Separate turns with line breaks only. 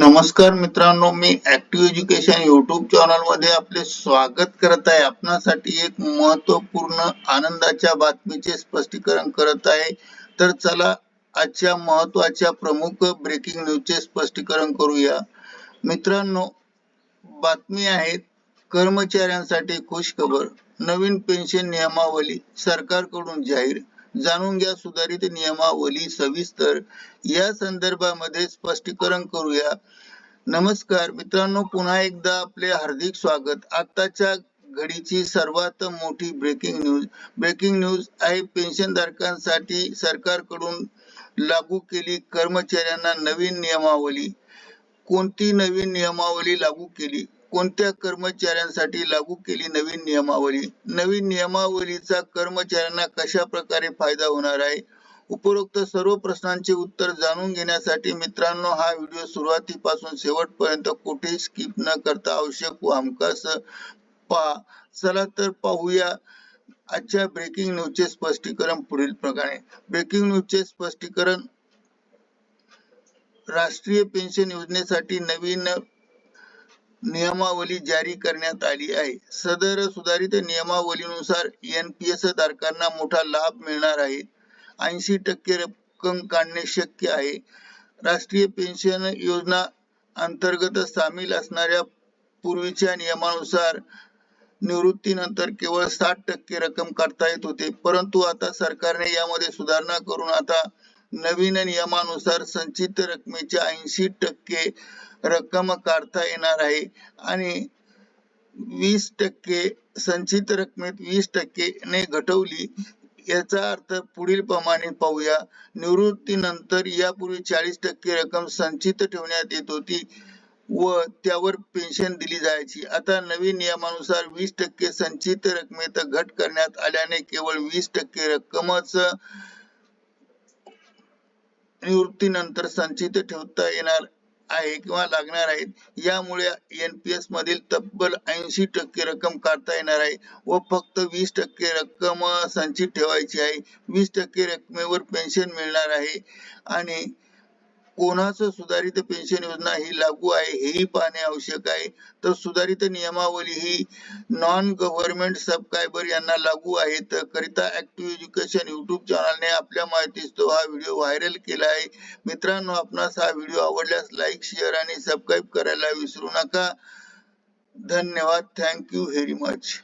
नमस्कार मित्रांनो, मी active education YouTube channel मध्ये आपले स्वागत करत आहे. आपणासाठी एक महत्त्वपूर्ण आनंदाच्या बातमीचे स्पष्टीकरण करत आहे. तर चला आजच्या महत्त्वाच्या प्रमुख ब्रेकिंग न्यूजचे स्पष्टीकरण करूया. मित्रांनो, बातमी आहे कर्मचाऱ्यांसाठी खुशखबर. नवीन पेन्शन नियमावली सरकारकडून जाहीर. जाणून घ्या सुधारित नियमावली सविस्तर. या संदर्भामध्ये स्पष्टीकरण करूया. नमस्कार मित्रांनो, पुन्हा एकदा आपले हार्दिक स्वागत. आताच्या घडीची सर्वात मोठी ब्रेकिंग न्यूज आहे. पेन्शनधारकांसाठी सरकारकडून लागू केली कर्मचाऱ्यांना नवीन नियमावली. कोणती नवीन नियमावली लागू केली? कोणत्या कर्मचाऱ्यांसाठी लागू केली नवीन नियमावली? नवीन नियमावलीचा कर्मचाऱ्यांना कशा प्रकारे फायदा होणार आहे? उपरोक्त सर्व प्रश्नांचे उत्तर जाणून घेण्यासाठी मित्रांनो, हा व्हिडिओ सुरुवातीपासून शेवटपर्यंत कुठेही स्किप न करता आवश्यक व हमखास पहा. चला तर पाहूया आजच्या ब्रेकिंग न्यूजचे स्पष्टीकरण पुढील प्रकारे. ब्रेकिंग न्यूजचे स्पष्टीकरण. राष्ट्रीय पेन्शन योजनेसाठी नवीन नियमावली जारी करण्यात आली आहे. सदर सुधारित नियमावलीनुसार एनपीएस धारकांना मोठा लाभ मिळणार आहे. 80% रक्कम काढणे शक्य आहे. राष्ट्रीय पेन्शन योजना अंतर्गत सामील असणाऱ्या पूर्वीच्या नियमानुसार निवृत्तीनंतर केवळ 60% रक्कम काढता येत होते, परंतु आता सरकारने यामध्ये सुधारणा करून आता नवीन नियमानुसार संचित रकमेच्या 80% रक्कम काढता येणार आहे आणि 20% संचित रकमेत 20% ने घटवली. याचा अर्थ पुढील प्रमाणे पाहूया. निवृत्तीनंतर यापूर्वी 40% रक्कम संचित ठेवण्यात येत होती व त्यावर पेन्शन दिली जायची. आता नवीन नियमानुसार 20% संचित रकमेत घट करण्यात आल्याने केवळ 20% रक्कमच निवृत्तीनंतर संचित ठेवता येणार आहे किंवा लागणार आहेत. यामुळे एनपीएस मधील तब्बल 80% रक्कम काढता येणार आहे व फक्त 20% रक्कम संचित ठेवायची आहे. 20% रकमेवर पेन्शन मिळणार आहे आणि कोणाच सुधारित पेन्शन योजना ही लागू आहे हेही पाहणे आवश्यक आहे. तर सुधारित नियमावली ही नॉन गव्हर्नमेंट सबस्क्रायबर यांना लागू आहे. तर करिता ऍक्टिव्ह एज्युकेशन युट्यूब चॅनलने आपल्या माहितीस तो हा व्हिडिओ व्हायरल केला आहे. मित्रांनो, आपणास हा व्हिडिओ आवडल्यास लाईक, शेअर आणि सबस्क्राईब करायला विसरू नका. धन्यवाद. Thank you very much.